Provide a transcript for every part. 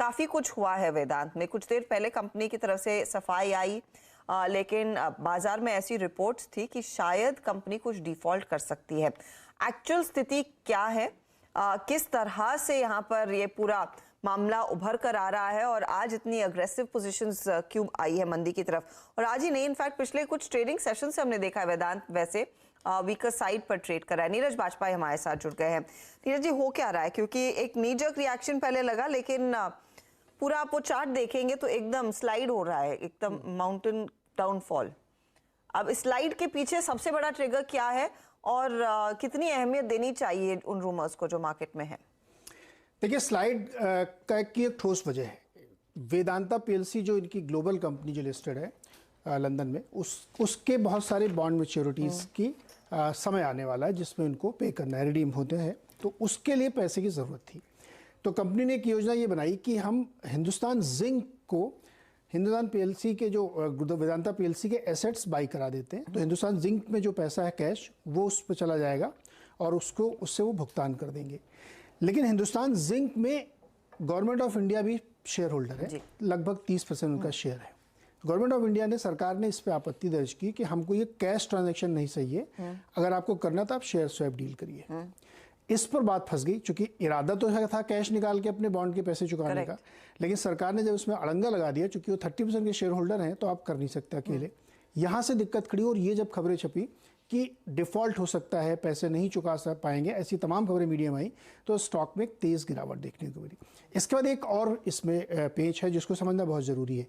काफी कुछ हुआ है वेदांत में। कुछ देर पहले कंपनी की तरफ से सफाई आई, लेकिन बाजार में ऐसी रिपोर्ट्स थी कि शायद कंपनी कुछ डिफॉल्ट कर सकती है। एक्चुअल स्थिति क्या है, किस तरह से यहाँ पर ये पूरा मामला उभर कर आ रहा है और आज इतनी अग्रेसिव पोजीशंस क्यों आई है मंदी की तरफ? और आज ही नहीं, इनफैक्ट पिछले कुछ ट्रेडिंग सेशन से हमने देखा है वेदांत वैसे वीकर साइड पर ट्रेड कर रहा है। नीरज बाजपेयी हमारे साथ जुड़ गए हैं। नीरज जी, हो क्या रहा है? क्योंकि एक नीजक रिएक्शन पहले लगा, लेकिन पूरा आप वो चार्ट देखेंगे तो एकदम स्लाइड हो रहा है, एकदम माउंटेन डाउनफॉल। अब स्लाइड के पीछे सबसे बड़ा ट्रिगर क्या है और कितनी अहमियत देनी चाहिए उन रूमर्स को जो मार्केट में है? देखिए, स्लाइड का की एक ठोस वजह है। वेदांता पीएलसी जो इनकी ग्लोबल कंपनी जो लिस्टेड है लंदन में, उसके बहुत सारे बॉन्ड मैच्योरिटीज़ की समय आने वाला है जिसमें उनको पे करना है, रिडीम होते हैं, तो उसके लिए पैसे की ज़रूरत थी। तो कंपनी ने एक योजना ये बनाई कि हम हिंदुस्तान जिंक को हिंदुस्तान पीएलसी के जो वेदांता पीएलसी के एसेट्स बाई करा देते हैं, तो हिंदुस्तान जिंक में जो पैसा है कैश, वो उस पर चला जाएगा और उससे वो भुगतान कर देंगे। लेकिन हिंदुस्तान जिंक में गवर्नमेंट ऑफ इंडिया भी शेयर होल्डर है, लगभग 30% उनका शेयर है। गवर्नमेंट ऑफ इंडिया ने, सरकार ने इस पे आपत्ति दर्ज की कि हमको ये कैश ट्रांजैक्शन नहीं चाहिए, अगर आपको करना तो आप शेयर स्वैप डील करिए। इस पर बात फंस गई, क्योंकि इरादा तो था कैश निकाल के अपने बॉन्ड के पैसे चुकाने का, लेकिन सरकार ने जब उसमें अड़ंगा लगा दिया, क्योंकि वो 30% के शेयर होल्डर हैं, तो आप कर नहीं सकते अकेले। यहाँ से दिक्कत खड़ी। और ये जब खबरें छपी कि डिफॉल्ट हो सकता है, पैसे नहीं चुका पाएंगे, ऐसी तमाम खबरें मीडिया में आई, तो स्टॉक में एक तेज़ गिरावट देखने को मिली। इसके बाद एक और इसमें पेच है जिसको समझना बहुत ज़रूरी है।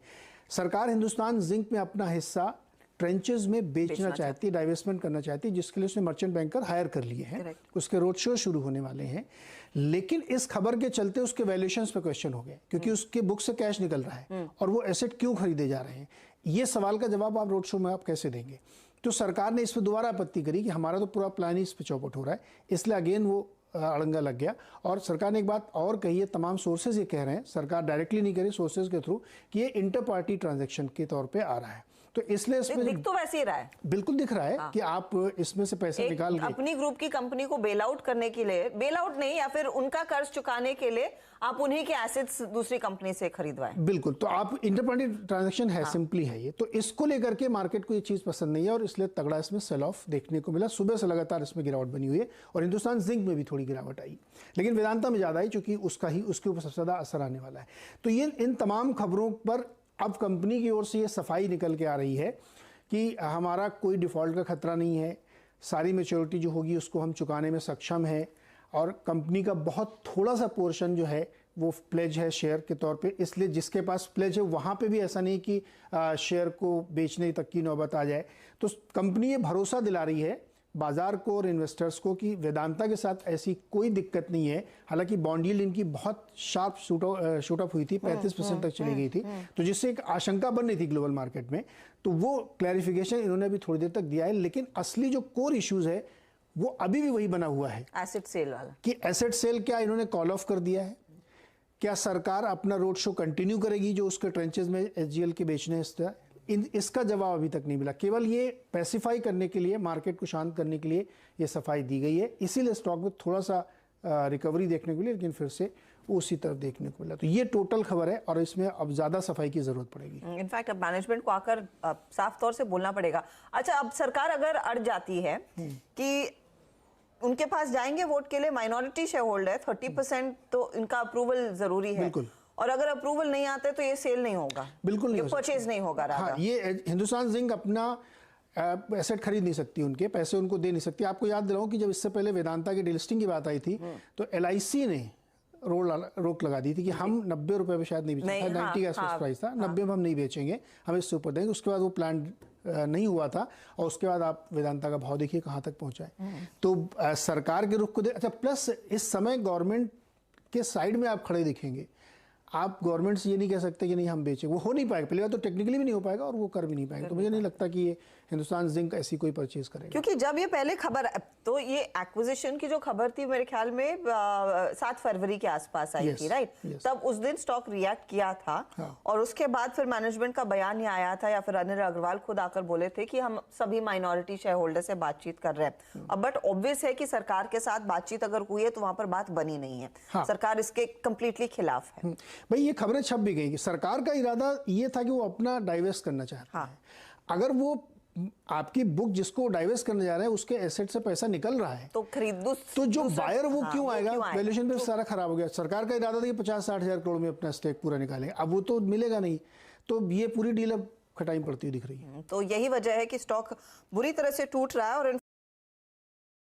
सरकार हिंदुस्तान जिंक में अपना हिस्सा ट्रेंचेस में बेचना चाहती है, डाइवेस्टमेंट करना चाहती है, जिसके लिए उसने मर्चेंट बैंकर हायर कर लिए हैं। उसके रोड शो शुरू होने वाले हैं। लेकिन इस खबर के चलते उसके वैल्यूएशंस पे क्वेश्चन हो गए, क्योंकि उसके बुक से कैश निकल रहा है और वो एसेट क्यों खरीदे जा रहे हैं, ये सवाल का जवाब आप रोड शो में आप कैसे देंगे? तो सरकार ने इस पर दोबारा आपत्ति करी कि हमारा तो पूरा प्लान ही इस पर चौपट हो रहा है, इसलिए अगेन वो अड़ंगा लग गया। और सरकार ने एक बात और कही है, तमाम सोर्सेज ये कह रहे हैं, सरकार डायरेक्टली नहीं कह रही, सोर्सेज के थ्रू, कि ये इंटर पार्टी ट्रांजैक्शन के तौर पे आ रहा है। तो इसलिए इसमें दिख तो वैसे ही रहा है, बिल्कुल दिख रहा है कि आप इसमें से पैसे निकाल के अपनी ग्रुप की कंपनी को बेल आउट करने के लिए, बेल आउट नहीं, या फिर उनका कर्ज चुकाने के लिए आप उन्हीं के एसेट्स दूसरी कंपनी से खरीदवाएं। बिल्कुल, तो आप इंटर पार्टी ट्रांजैक्शन है, सिंपली है ये। तो इसको लेकर के मार्केट को ये चीज पसंद नहीं है और इसलिए तगड़ा इसमें सेल ऑफ देखने को मिला। सुबह से लगातार इसमें गिरावट बनी हुई है और हिंदुस्तान जिंक में भी थोड़ी गिरावट आई, लेकिन वेदांता में ज्यादा आई, क्योंकि उसके ऊपर सबसे ज्यादा असर आने वाला है। तो ये इन तमाम खबरों पर अब कंपनी की ओर से ये सफाई निकल के आ रही है कि हमारा कोई डिफ़ॉल्ट का खतरा नहीं है, सारी मैच्योरिटी जो होगी उसको हम चुकाने में सक्षम है, और कंपनी का बहुत थोड़ा सा पोर्शन जो है वो प्लेज है शेयर के तौर पे, इसलिए जिसके पास प्लेज है वहाँ पे भी ऐसा नहीं कि शेयर को बेचने तक की नौबत आ जाए। तो कंपनी ये भरोसा दिला रही है बाजार को और इन्वेस्टर्स को कि वेदांता के साथ ऐसी कोई दिक्कत नहीं है। हालांकि बॉन्ड यील्ड इनकी बहुत शार्प शूट अप हुई थी, 35% तक चली गई थी, तो जिससे एक आशंका बन रही थी ग्लोबल मार्केट में, तो वो क्लैरिफिकेशन इन्होंने अभी थोड़ी देर तक दिया है। लेकिन असली जो कोर इश्यूज है वो अभी भी वही बना हुआ है, एसेट सेल वाला, कि एसेट सेल क्या इन्होंने कॉल ऑफ कर दिया है, क्या सरकार अपना रोड शो कंटिन्यू करेगी जो उसके ट्रेंचेस में एचजीएल के बेचने हैं, इसका जवाब अभी तक नहीं मिला। केवल ये पैसिफाई करने के लिए, मार्केट को शांत करने के लिए ये सफाई दी गई है, इसीलिए स्टॉक में थोड़ा सा रिकवरी देखने को मिली, लेकिन फिर से उसी तरफ देखने को मिला। तो ये टोटल खबर है और इसमें अब ज्यादा सफाई की जरूरत पड़ेगी। इनफैक्ट अब मैनेजमेंट को आकर साफ तौर से बोलना पड़ेगा। अच्छा, अब सरकार अगर अड़ जाती है कि उनके पास जाएंगे वोट के लिए, माइनॉरिटी शेयर होल्डर है, 30%, तो इनका अप्रूवल जरूरी है। बिल्कुल, और अगर अप्रूवल नहीं आते तो ये सेल नहीं होगा, बिल्कुल नहीं, परचेज नहीं होगा। हाँ, ये हिंदुस्तान जिंक अपना एसेट खरीद नहीं सकती, उनके पैसे उनको दे नहीं सकती। आपको याद दिलाऊं कि जब इससे पहले वेदांता की डिलिस्टिंग की बात आई थी, तो LIC ने रोक लगा दी थी कि हम 90 रुपए पे शायद नहीं बेचेंगे, 90 का आसपास प्राइस था, 90 में हम नहीं बेचेंगे, हम इससे ऊपर देंगे। उसके बाद वो प्लान नहीं हुआ था और उसके बाद आप वेदांता का भाव देखिए कहाँ तक पहुंचा है। तो सरकार के रुख को अच्छा, प्लस इस समय गवर्नमेंट के साइड में आप खड़े दिखेंगे, आप गवर्नमेंट से ये नहीं कह सकते कि नहीं हम बेचें, वो हो नहीं पाएगा। पहले बात तो टेक्निकली भी नहीं हो पाएगा और वो कर भी नहीं पाएंगे। तो मुझे नहीं लगता कि ये हिंदुस्तान जिंक ऐसी कोई परचेज करेगा, क्योंकि जब ये पहले खबर, तो ये एक्विजिशन की जो खबर थी मेरे ख्याल में 7 फरवरी के आसपास आई थी, राइट? तब उस दिन स्टॉक रिएक्ट किया था। और उसके बाद फिर मैनेजमेंट का बयान ये आया था, या फिर अनिल अग्रवाल खुद आकर बोले थे कि हम सभी माइनॉरिटी शेयर होल्डर से बातचीत कर रहे हैं। अब बट ऑब्वियस है कि सरकार के साथ बातचीत अगर हुई है तो वहां पर बात बनी नहीं है, सरकार इसके कंप्लीटली खिलाफ है। भाई ये खबरें छप भी गई कि सरकार का इरादा ये था कि वो अपना डाइवेस्ट करना चाहता हाँ। है। अगर वो आपकी बुक जिसको डाइवेस्ट करने जा रहा है उसके एसेट से पैसा निकल रहा है तो खरीद तो जो बायर वो हाँ, क्यों आएगा? वैल्यूएशन पे सारा खराब हो गया। सरकार का इरादा था कि 50-60 हज़ार करोड़ में अपना स्टेक पूरा निकालेंगे, अब वो तो मिलेगा नहीं, तो ये पूरी डील अब खटाई पड़ती हुई दिख रही है। तो यही वजह है कि स्टॉक बुरी तरह से टूट रहा है और